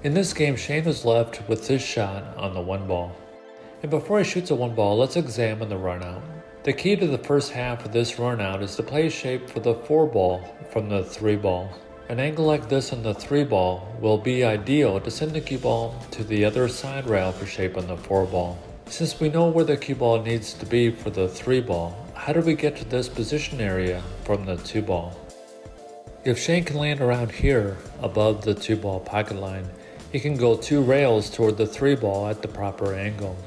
In this game, Shane is left with this shot on the 1 ball. And before he shoots a 1 ball, let's examine the run out. The key to the first half of this run out is to play shape for the 4 ball from the 3 ball. An angle like this on the 3 ball will be ideal to send the cue ball to the other side rail for shape on the 4 ball. Since we know where the cue ball needs to be for the 3 ball, how do we get to this position area from the 2 ball? If Shane can land around here, above the 2 ball pocket line, he can go 2 rails toward the 3 ball at the proper angle.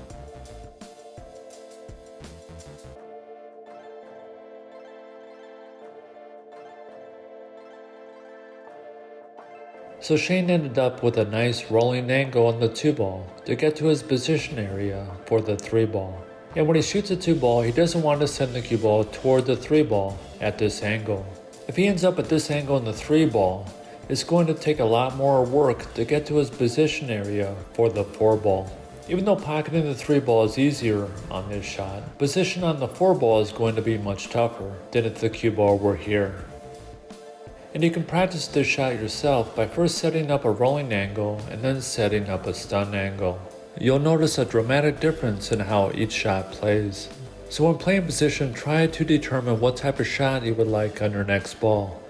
So Shane ended up with a nice rolling angle on the 2 ball to get to his position area for the 3 ball. And when he shoots a 2 ball, he doesn't want to send the cue ball toward the 3 ball at this angle. If he ends up at this angle in the 3 ball, it's going to take a lot more work to get to his position area for the 4 ball. Even though pocketing the 3 ball is easier on this shot, position on the 4 ball is going to be much tougher than if the cue ball were here. And you can practice this shot yourself by first setting up a rolling angle and then setting up a stun angle. You'll notice a dramatic difference in how each shot plays. So when playing position, try to determine what type of shot you would like on your next ball,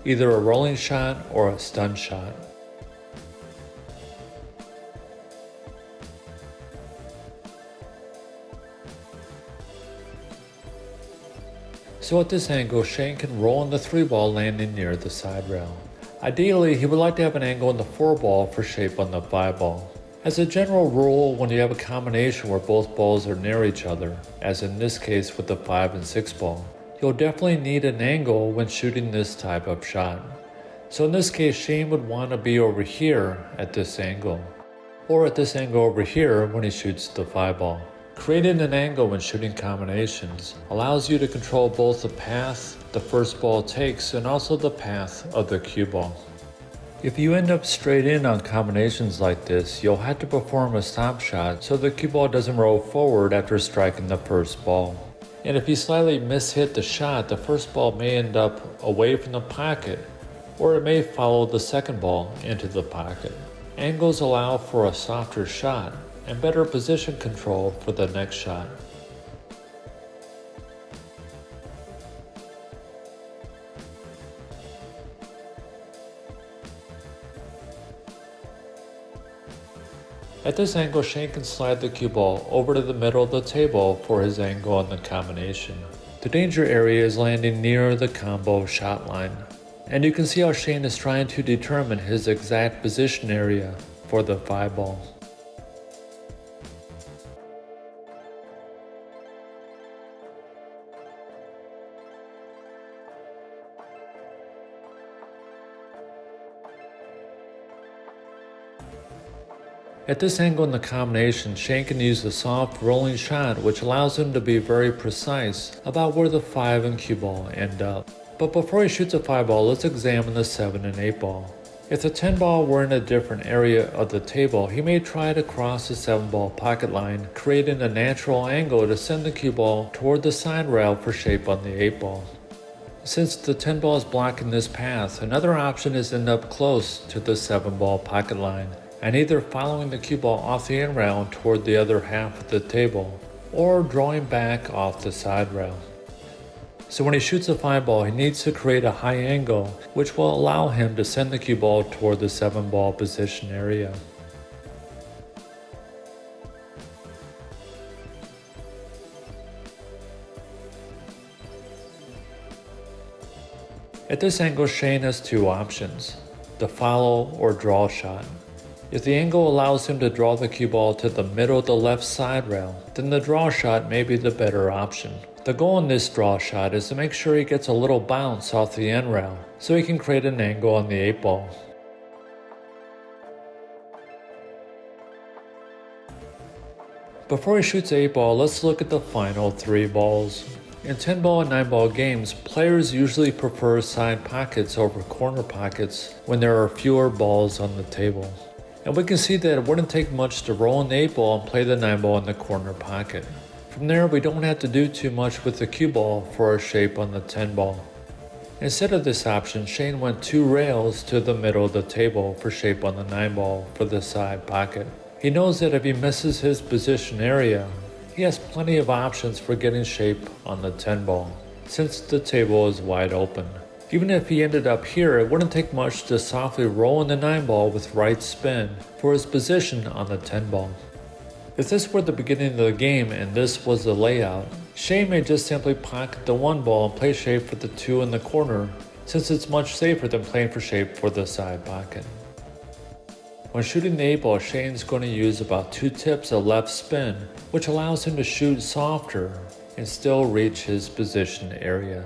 either a rolling shot or a stun shot. So at this angle, Shane can roll on the 3 ball landing near the side rail. Ideally, he would like to have an angle on the 4 ball for shape on the 5 ball. As a general rule, when you have a combination where both balls are near each other, as in this case with the 5 and 6 ball, you'll definitely need an angle when shooting this type of shot. So in this case, Shane would want to be over here at this angle, or at this angle over here when he shoots the 5 ball. Creating an angle when shooting combinations allows you to control both the path the first ball takes and also the path of the cue ball. If you end up straight in on combinations like this, you'll have to perform a stop shot so the cue ball doesn't roll forward after striking the first ball. And if you slightly mishit the shot, the first ball may end up away from the pocket, or it may follow the second ball into the pocket. Angles allow for a softer shot and better position control for the next shot. At this angle, Shane can slide the cue ball over to the middle of the table for his angle on the combination. The danger area is landing near the combo shot line, and you can see how Shane is trying to determine his exact position area for the 5 ball. At this angle in the combination, Shane can use a soft rolling shot which allows him to be very precise about where the 5 and cue ball end up. But before he shoots a 5 ball, let's examine the 7 and 8 ball. If the 10 ball were in a different area of the table, he may try to cross the 7 ball pocket line, creating a natural angle to send the cue ball toward the side rail for shape on the 8 ball. Since the 10 ball is blocking this path, another option is to end up close to the 7 ball pocket line, and either following the cue ball off the end rail toward the other half of the table, or drawing back off the side rail. So when he shoots a 5 ball, he needs to create a high angle, which will allow him to send the cue ball toward the 7 ball position area. At this angle, Shane has 2 options, the follow or draw shot. If the angle allows him to draw the cue ball to the middle of the left side rail, then the draw shot may be the better option. The goal in this draw shot is to make sure he gets a little bounce off the end rail, so he can create an angle on the 8 ball. Before he shoots 8 ball, let's look at the final 3 balls. In 10 ball and 9 ball games, players usually prefer side pockets over corner pockets when there are fewer balls on the table. And we can see that it wouldn't take much to roll in the 8 ball and play the 9 ball in the corner pocket. From there, we don't have to do too much with the cue ball for our shape on the 10 ball. Instead of this option, Shane went 2 rails to the middle of the table for shape on the 9 ball for the side pocket. He knows that if he misses his position area, he has plenty of options for getting shape on the 10 ball, since the table is wide open. Even if he ended up here, it wouldn't take much to softly roll in the 9 ball with right spin for his position on the 10 ball. If this were the beginning of the game and this was the layout, Shane may just simply pocket the 1 ball and play shape for the 2 in the corner, since it's much safer than playing for shape for the side pocket. When shooting the 8 ball, Shane's going to use about 2 tips of left spin, which allows him to shoot softer and still reach his position area.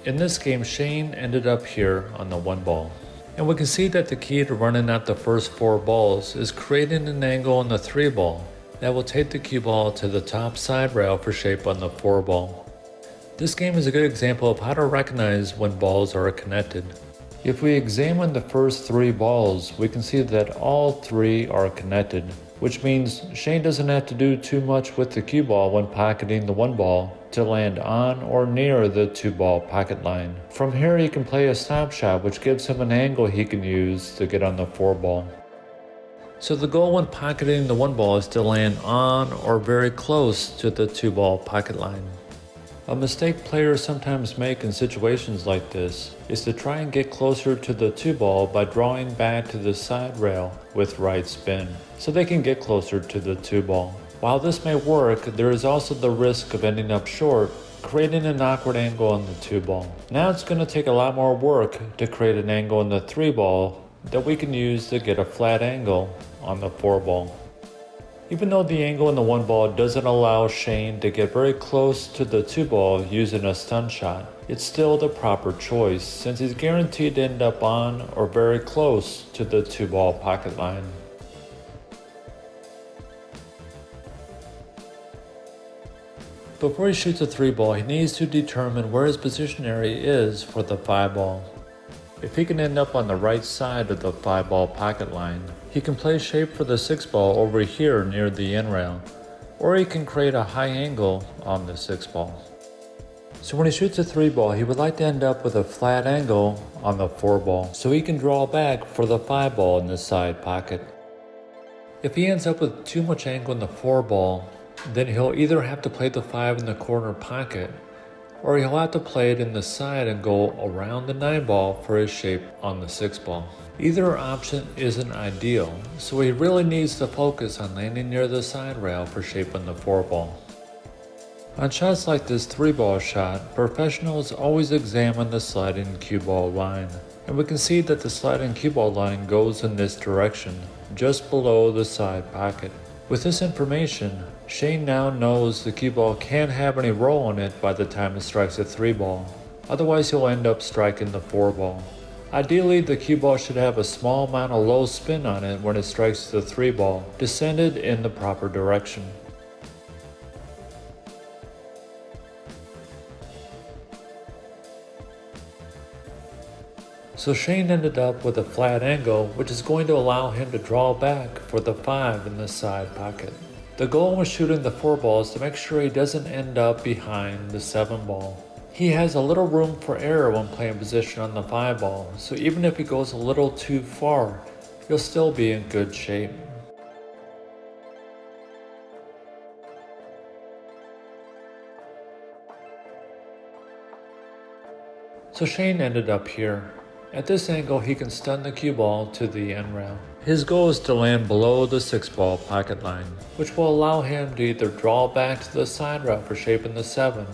In this game, Shane ended up here on the 1 ball. And we can see that the key to running out the first 4 balls is creating an angle on the 3 ball that will take the cue ball to the top side rail for shape on the 4 ball. This game is a good example of how to recognize when balls are connected. If we examine the first 3 balls, we can see that all 3 are connected, which means Shane doesn't have to do too much with the cue ball when pocketing the 1 ball to land on or near the 2 ball pocket line. From here he can play a stop shot, which gives him an angle he can use to get on the 4 ball. So the goal when pocketing the 1 ball is to land on or very close to the 2 ball pocket line. A mistake players sometimes make in situations like this is to try and get closer to the 2 ball by drawing back to the side rail with right spin, so they can get closer to the 2 ball. While this may work, there is also the risk of ending up short, creating an awkward angle on the 2 ball. Now it's going to take a lot more work to create an angle on the 3 ball that we can use to get a flat angle on the 4 ball. Even though the angle in the 1 ball doesn't allow Shane to get very close to the 2 ball using a stun shot, it's still the proper choice since he's guaranteed to end up on or very close to the 2 ball pocket line. Before he shoots a 3 ball, he needs to determine where his position area is for the 5 ball. If he can end up on the right side of the 5 ball pocket line, he can play shape for the 6 ball over here near the end rail, or he can create a high angle on the 6 ball. So when he shoots a 3 ball, he would like to end up with a flat angle on the 4 ball, so he can draw back for the 5 ball in the side pocket. If he ends up with too much angle in the 4 ball, then he'll either have to play the 5 in the corner pocket, or he'll have to play it in the side and go around the 9 ball for his shape on the 6 ball. Either option isn't ideal, so he really needs to focus on landing near the side rail for shape on the 4 ball. On shots like this 3 ball shot, professionals always examine the sliding cue ball line, and we can see that the sliding cue ball line goes in this direction, just below the side pocket. With this information, Shane now knows the cue ball can't have any roll on it by the time it strikes a 3 ball, otherwise he'll end up striking the 4 ball. Ideally, the cue ball should have a small amount of low spin on it when it strikes the 3 ball, descended in the proper direction. So Shane ended up with a flat angle, which is going to allow him to draw back for the 5 in the side pocket. The goal when shooting the 4 ball is to make sure he doesn't end up behind the 7 ball. He has a little room for error when playing position on the 5 ball, so even if he goes a little too far, he'll still be in good shape. So Shane ended up here. At this angle, he can stun the cue ball to the end rail. His goal is to land below the 6 ball pocket line, which will allow him to either draw back to the side rail for shaping the 7,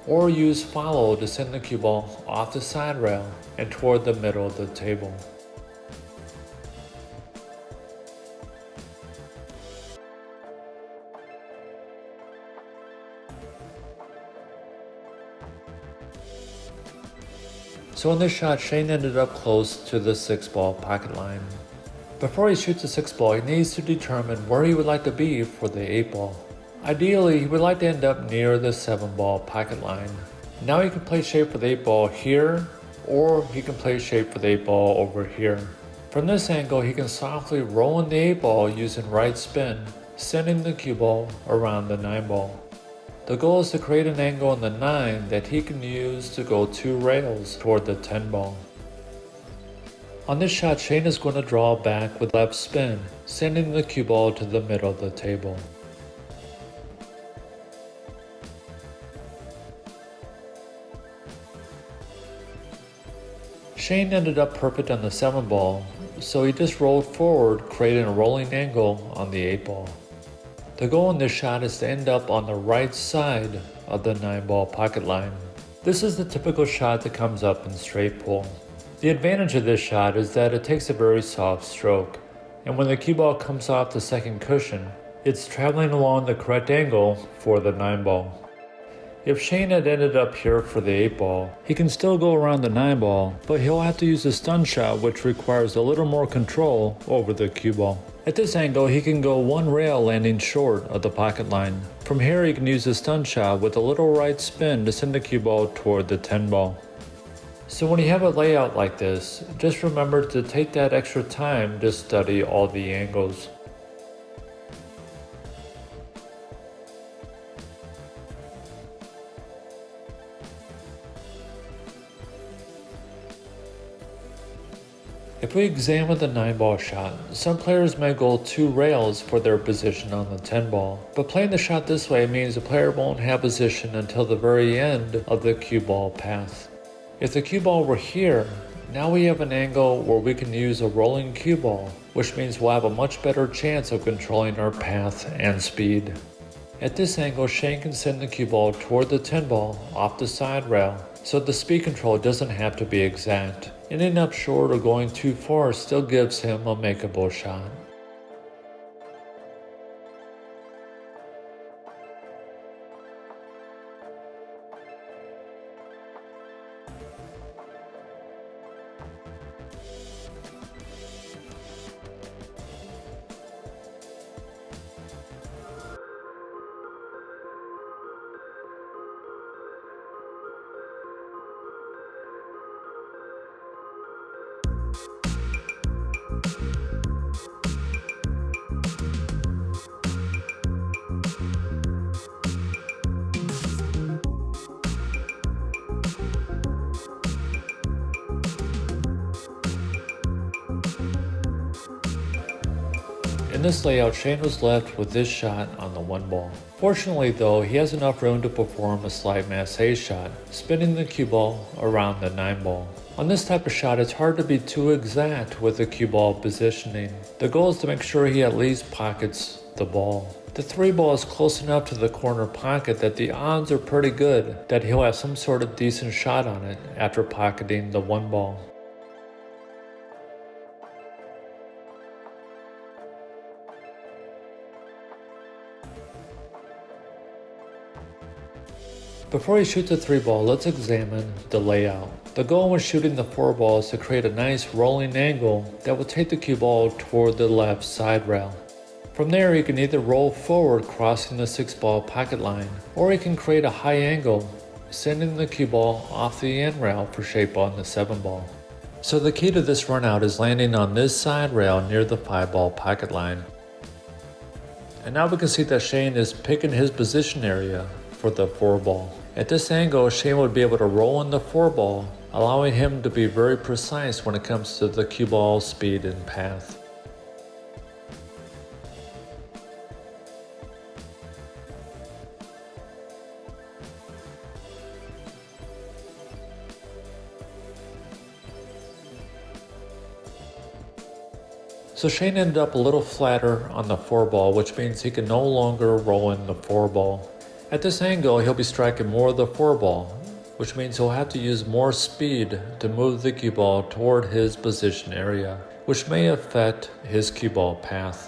or use follow to send the cue ball off the side rail and toward the middle of the table. So in this shot, Shane ended up close to the 6-ball pocket line. Before he shoots the 6-ball, he needs to determine where he would like to be for the 8-ball. Ideally, he would like to end up near the 7-ball pocket line. Now he can play shape for the 8-ball here, or he can play shape for the 8-ball over here. From this angle, he can softly roll in the 8-ball using right spin, sending the cue ball around the 9-ball. The goal is to create an angle on the 9 that he can use to go 2 rails toward the 10-ball. On this shot, Shane is going to draw back with left spin, sending the cue ball to the middle of the table. Shane ended up perfect on the 7-ball, so he just rolled forward, creating a rolling angle on the 8-ball. The goal in this shot is to end up on the right side of the 9-ball pocket line. This is the typical shot that comes up in straight pull. The advantage of this shot is that it takes a very soft stroke, and when the cue ball comes off the second cushion, it's traveling along the correct angle for the 9-ball. If Shane had ended up here for the 8-ball, he can still go around the 9-ball, but he'll have to use a stun shot which requires a little more control over the cue ball. At this angle, he can go 1 rail landing short of the pocket line. From here, he can use a stun shot with a little right spin to send the cue ball toward the 10-ball. So when you have a layout like this, just remember to take that extra time to study all the angles. If we examine the 9-ball shot, some players may go 2 rails for their position on the 10-ball, but playing the shot this way means the player won't have position until the very end of the cue ball path. If the cue ball were here, now we have an angle where we can use a rolling cue ball, which means we'll have a much better chance of controlling our path and speed. At this angle, Shane can send the cue ball toward the 10-ball off the side rail, so the speed control doesn't have to be exact. Ending up short or going too far still gives him a makeable shot. In this layout, Shane was left with this shot on the 1-ball. Fortunately though, he has enough room to perform a slight massé shot, spinning the cue ball around the 9-ball. On this type of shot, it's hard to be too exact with the cue ball positioning. The goal is to make sure he at least pockets the ball. The 3-ball is close enough to the corner pocket that the odds are pretty good that he'll have some sort of decent shot on it after pocketing the 1-ball. Before he shoots the 3-ball, let's examine the layout. The goal when shooting the 4-ball is to create a nice rolling angle that will take the cue ball toward the left side rail. From there, he can either roll forward crossing the 6-ball pocket line, or he can create a high angle, sending the cue ball off the end rail for shape on the 7-ball. So the key to this run out is landing on this side rail near the 5-ball pocket line. And now we can see that Shane is picking his position area for the 4-ball. At this angle, Shane would be able to roll in the 4-ball, allowing him to be very precise when it comes to the cue ball speed and path. So Shane ended up a little flatter on the 4-ball, which means he can no longer roll in the 4-ball. At this angle, he'll be striking more of the 4-ball, which means he'll have to use more speed to move the cue ball toward his position area, which may affect his cue ball path.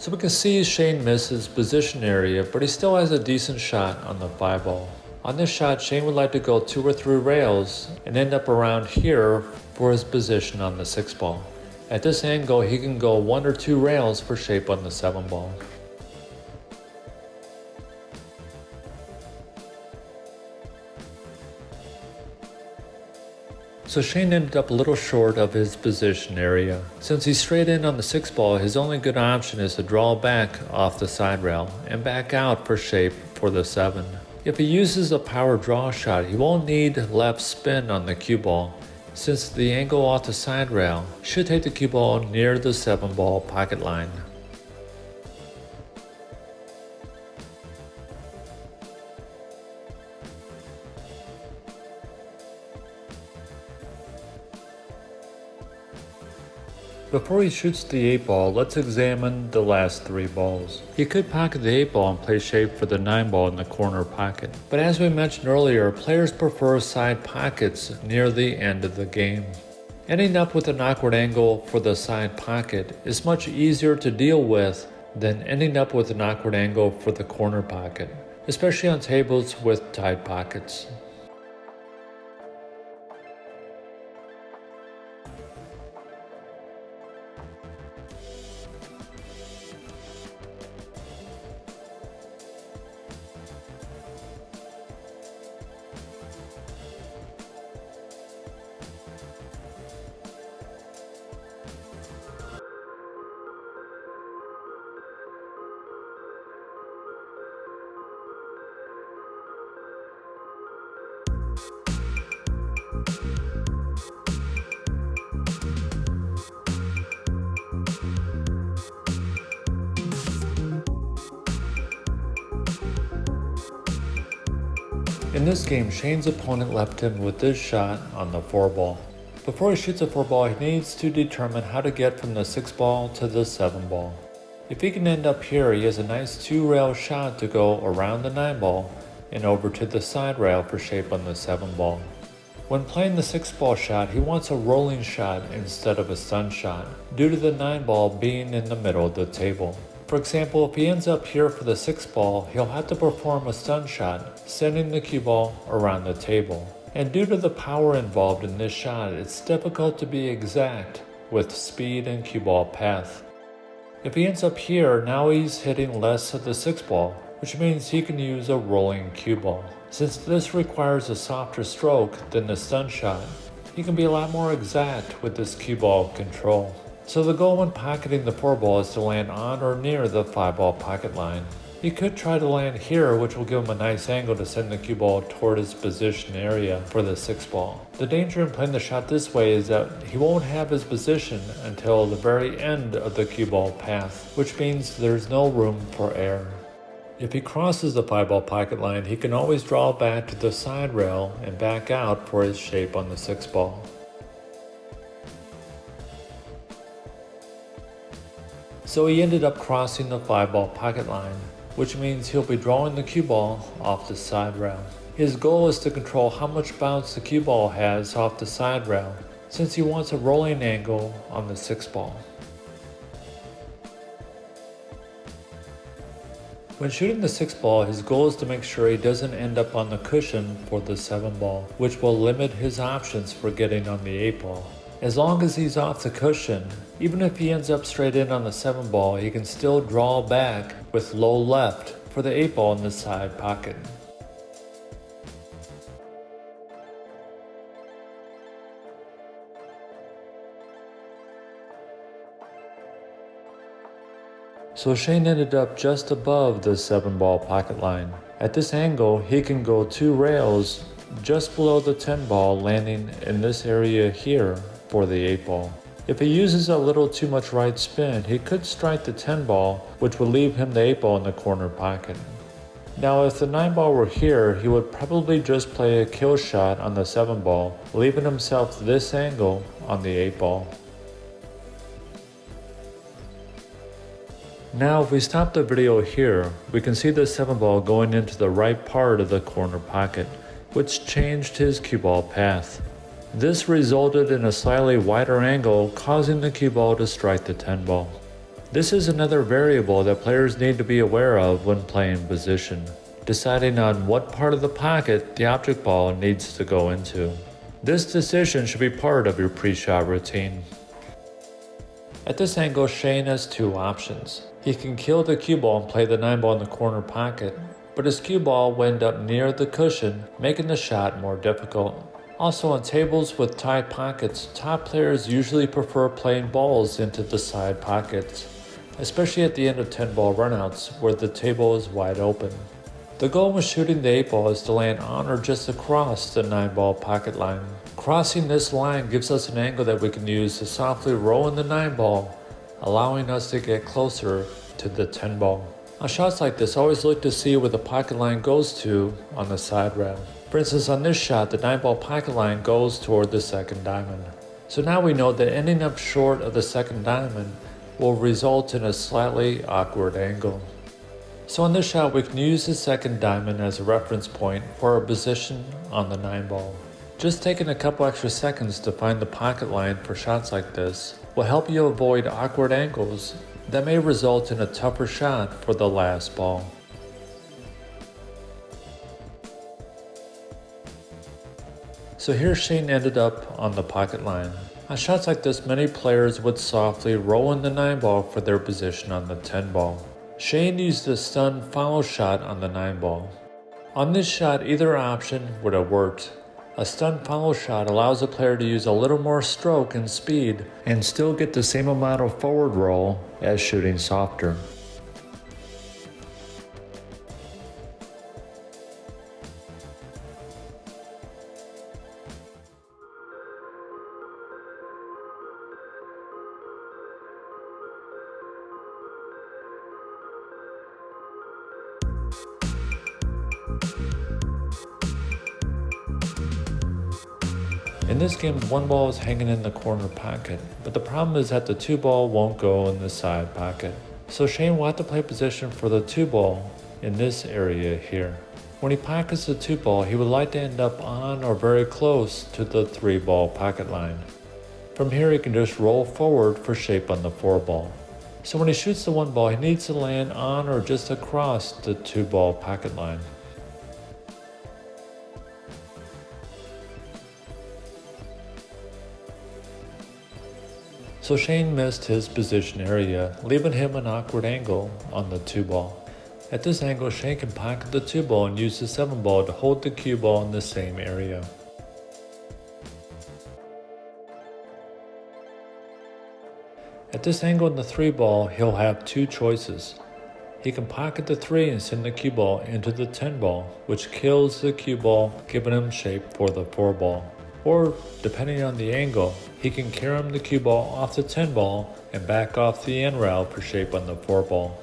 So we can see Shane misses his position area, but he still has a decent shot on the 5 ball. On this shot, Shane would like to go 2 or 3 rails and end up around here for his position on the 6 ball. At this angle, he can go 1 or 2 rails for shape on the 7 ball. So Shane ended up a little short of his position area. Since he's straight in on the 6 ball, his only good option is to draw back off the side rail and back out for shape for the 7. If he uses a power draw shot, he won't need left spin on the cue ball, since the angle off the side rail should take the cue ball near the 7 ball pocket line. Before he shoots the 8 ball, let's examine the last 3 balls. He could pocket the 8 ball and play shape for the 9 ball in the corner pocket. But as we mentioned earlier, players prefer side pockets near the end of the game. Ending up with an awkward angle for the side pocket is much easier to deal with than ending up with an awkward angle for the corner pocket, especially on tables with tight pockets. In this game, Shane's opponent left him with this shot on the 4 ball. Before he shoots a 4 ball, he needs to determine how to get from the 6 ball to the 7 ball. If he can end up here, he has a nice 2 rail shot to go around the 9 ball and over to the side rail for shape on the 7 ball. When playing the 6 ball shot, he wants a rolling shot instead of a stun shot, due to the 9 ball being in the middle of the table. For example, if he ends up here for the 6 ball, he'll have to perform a stun shot, sending the cue ball around the table. And due to the power involved in this shot, it's difficult to be exact with speed and cue ball path. If he ends up here, now he's hitting less of the 6 ball, which means he can use a rolling cue ball. Since this requires a softer stroke than the stun shot, he can be a lot more exact with this cue ball control. So the goal when pocketing the 4 ball is to land on or near the 5 ball pocket line. He could try to land here, which will give him a nice angle to send the cue ball toward his position area for the 6 ball. The danger in playing the shot this way is that he won't have his position until the very end of the cue ball path, which means there's no room for error. If he crosses the 5 ball pocket line, he can always draw back to the side rail and back out for his shape on the 6 ball. So he ended up crossing the 5 ball pocket line, which means he'll be drawing the cue ball off the side rail. His goal is to control how much bounce the cue ball has off the side rail, since he wants a rolling angle on the 6 ball. When shooting the 6 ball, his goal is to make sure he doesn't end up on the cushion for the 7 ball, which will limit his options for getting on the 8 ball. As long as he's off the cushion, even if he ends up straight in on the 7 ball, he can still draw back with low left for the 8 ball in the side pocket. So Shane ended up just above the 7 ball pocket line. At this angle, he can go 2 rails just below the 10 ball, landing in this area here for the 8 ball. If he uses a little too much right spin, he could strike the 10 ball, which would leave him the 8 ball in the corner pocket. Now if the 9 ball were here, he would probably just play a kill shot on the 7 ball, leaving himself this angle on the 8 ball. Now if we stop the video here, we can see the 7 ball going into the right part of the corner pocket, which changed his cue ball path. This resulted in a slightly wider angle, causing the cue ball to strike the 10 ball. This is another variable that players need to be aware of when playing position, deciding on what part of the pocket the object ball needs to go into. This decision should be part of your pre-shot routine. At this angle, Shane has two options. He can kill the cue ball and play the 9-ball in the corner pocket, but his cue ball will end up near the cushion, making the shot more difficult. Also, on tables with tight pockets, top players usually prefer playing balls into the side pockets, especially at the end of 10-ball runouts where the table is wide open. The goal when shooting the 8-ball is to land on or just across the 9-ball pocket line. Crossing this line gives us an angle that we can use to softly roll in the 9-ball, allowing us to get closer to the 10-ball. On shots like this, always look to see where the pocket line goes to on the side rail. For instance, on this shot, the 9-ball pocket line goes toward the second diamond. So now we know that ending up short of the second diamond will result in a slightly awkward angle. So on this shot, we can use the second diamond as a reference point for our position on the 9-ball. Just taking a couple extra seconds to find the pocket line for shots like this will help you avoid awkward angles that may result in a tougher shot for the last ball. So here Shane ended up on the pocket line. On shots like this, many players would softly roll in the 9-ball for their position on the 10-ball. Shane used a stun follow shot on the 9-ball. On this shot, either option would have worked. A stun follow shot allows a player to use a little more stroke and speed and still get the same amount of forward roll as shooting softer. In this game, one ball is hanging in the corner pocket, but the problem is that the 2-ball won't go in the side pocket. So Shane will have to play position for the 2-ball in this area here. When he pockets the 2-ball, he would like to end up on or very close to the 3-ball pocket line. From here, he can just roll forward for shape on the 4-ball. So when he shoots the 1-ball, he needs to land on or just across the 2-ball pocket line. So Shane missed his position area, leaving him an awkward angle on the 2-ball. At this angle, Shane can pocket the 2-ball and use the 7-ball to hold the cue ball in the same area. At this angle in the 3-ball, he'll have two choices. He can pocket the 3 and send the cue ball into the 10-ball, which kills the cue ball, giving him shape for the 4-ball. Or, depending on the angle, he can carom the cue ball off the 10-ball and back off the end rail for shape on the 4-ball.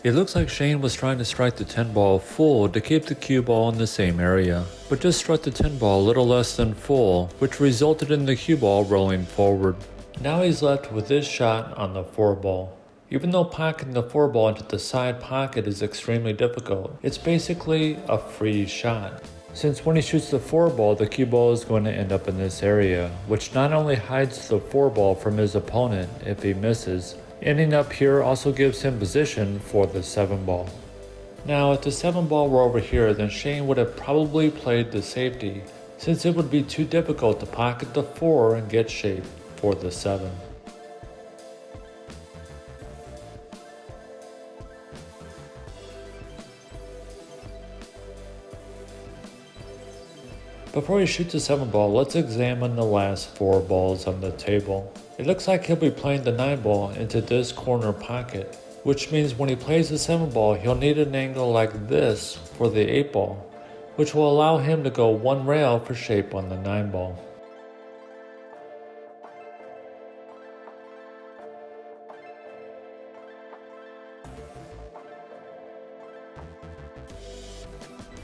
It looks like Shane was trying to strike the 10-ball full to keep the cue ball in the same area, but just struck the 10-ball a little less than full, which resulted in the cue ball rolling forward. Now he's left with this shot on the 4-ball. Even though pocketing the 4-ball into the side pocket is extremely difficult, it's basically a free shot. Since when he shoots the 4-ball, the cue ball is going to end up in this area, which not only hides the 4-ball from his opponent if he misses, ending up here also gives him position for the 7-ball. Now if the 7-ball were over here, then Shane would have probably played the safety, since it would be too difficult to pocket the 4 and get shape for the 7. Before he shoots the 7-ball, let's examine the last 4 balls on the table. It looks like he'll be playing the 9-ball into this corner pocket, which means when he plays the 7-ball, he'll need an angle like this for the 8-ball, which will allow him to go one rail for shape on the 9-ball.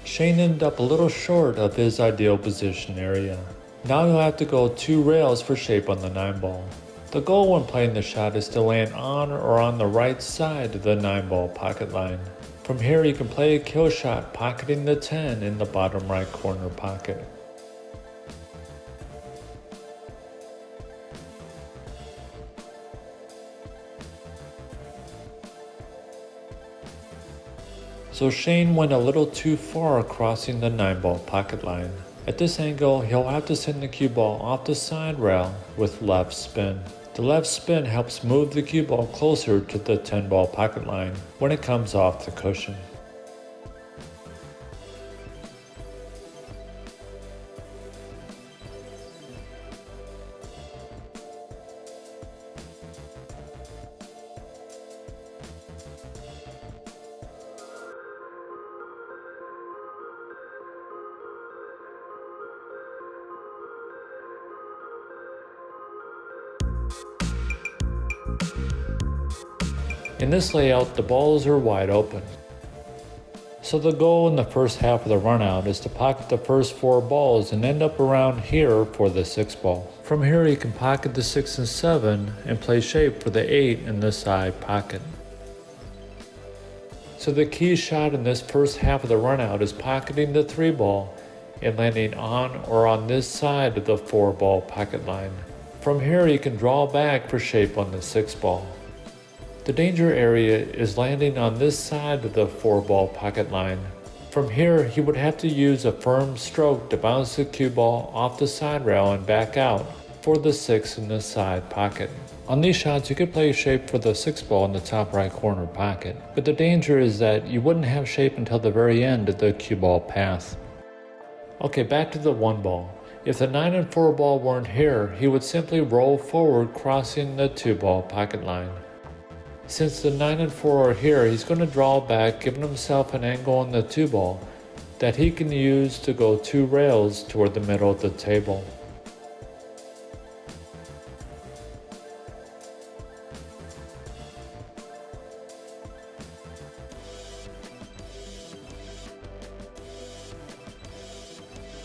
Shane ended up a little short of his ideal position area. Now he'll have to go 2 rails for shape on the 9-ball. The goal when playing the shot is to land on or on the right side of the 9-ball pocket line. From here he can play a kill shot pocketing the 10 in the bottom right corner pocket. So Shane went a little too far crossing the 9-ball pocket line. At this angle, he'll have to send the cue ball off the side rail with left spin. The left spin helps move the cue ball closer to the 10-ball pocket line when it comes off the cushion. In this layout, the balls are wide open. So the goal in the first half of the runout is to pocket the first 4 balls and end up around here for the 6th ball. From here you can pocket the 6 and 7 and play shape for the 8 in the side pocket. So the key shot in this first half of the runout is pocketing the 3 ball and landing on or on this side of the 4 ball pocket line. From here you can draw back for shape on the 6 ball. The danger area is landing on this side of the 4 ball pocket line. From here, he would have to use a firm stroke to bounce the cue ball off the side rail and back out for the 6 in the side pocket. On these shots, you could play shape for the 6 ball in the top right corner pocket, but the danger is that you wouldn't have shape until the very end of the cue ball path. Okay, back to the 1 ball. If the 9 and 4 ball weren't here, he would simply roll forward crossing the 2 ball pocket line. Since the 9 and 4 are here, he's going to draw back, giving himself an angle on the 2 ball that he can use to go 2 rails toward the middle of the table.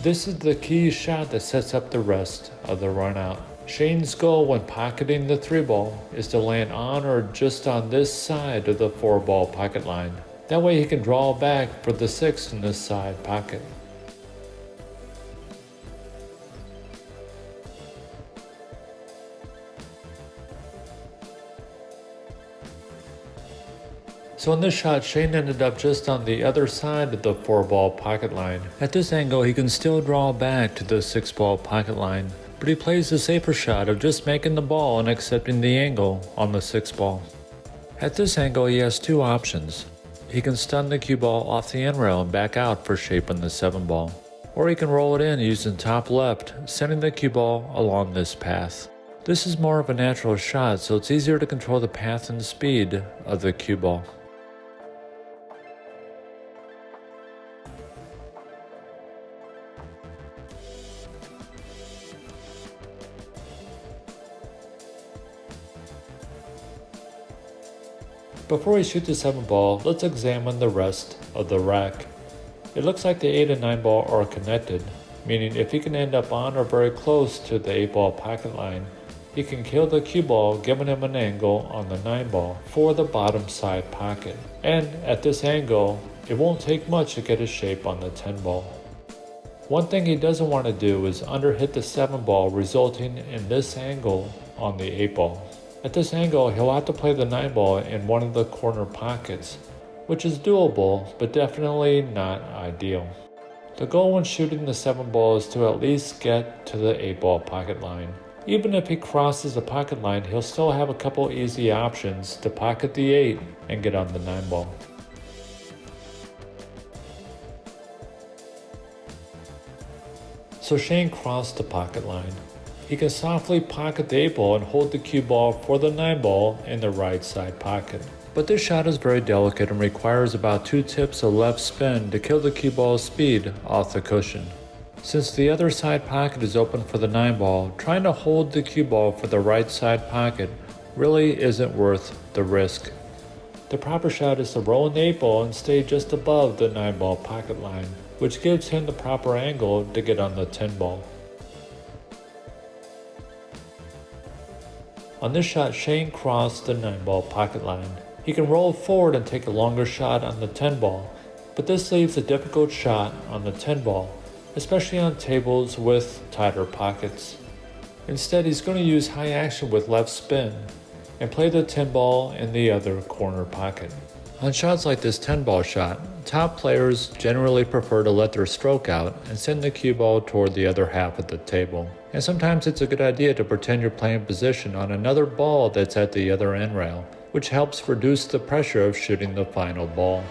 This is the key shot that sets up the rest of the runout. Shane's goal when pocketing the 3 ball is to land on or just on this side of the 4 ball pocket line. That way he can draw back for the 6 in this side pocket. So in this shot, Shane ended up just on the other side of the 4 ball pocket line. At this angle, he can still draw back to the 6 ball pocket line, but he plays the safer shot of just making the ball and accepting the angle on the 6 ball. At this angle, he has 2 options. He can stun the cue ball off the end rail and back out for shape on the 7 ball, or he can roll it in using top left, sending the cue ball along this path. This is more of a natural shot, so it's easier to control the path and speed of the cue ball. Before we shoot the 7 ball, let's examine the rest of the rack. It looks like the 8 and 9 ball are connected, meaning if he can end up on or very close to the 8 ball pocket line, he can kill the cue ball, giving him an angle on the 9 ball for the bottom side pocket. And at this angle, it won't take much to get his shape on the 10 ball. One thing he doesn't want to do is underhit the 7 ball, resulting in this angle on the 8 ball. At this angle, he'll have to play the 9 ball in one of the corner pockets, which is doable, but definitely not ideal. The goal when shooting the 7 ball is to at least get to the 8 ball pocket line. Even if he crosses the pocket line, he'll still have a couple easy options to pocket the 8 and get on the 9 ball. So Shane crossed the pocket line. He can softly pocket the 8 ball and hold the cue ball for the 9 ball in the right side pocket. But this shot is very delicate and requires about 2 tips of left spin to kill the cue ball's speed off the cushion. Since the other side pocket is open for the 9 ball, trying to hold the cue ball for the right side pocket really isn't worth the risk. The proper shot is to roll in the 8 ball and stay just above the 9 ball pocket line, which gives him the proper angle to get on the 10 ball. On this shot, Shane crossed the 9 ball pocket line. He can roll forward and take a longer shot on the 10 ball, but this leaves a difficult shot on the 10 ball, especially on tables with tighter pockets. Instead, he's going to use high action with left spin and play the 10 ball in the other corner pocket. On shots like this 10 ball shot, Top players generally prefer to let their stroke out and send the cue ball toward the other half of the table. And sometimes it's a good idea to pretend you're playing position on another ball that's at the other end rail, which helps reduce the pressure of shooting the final ball.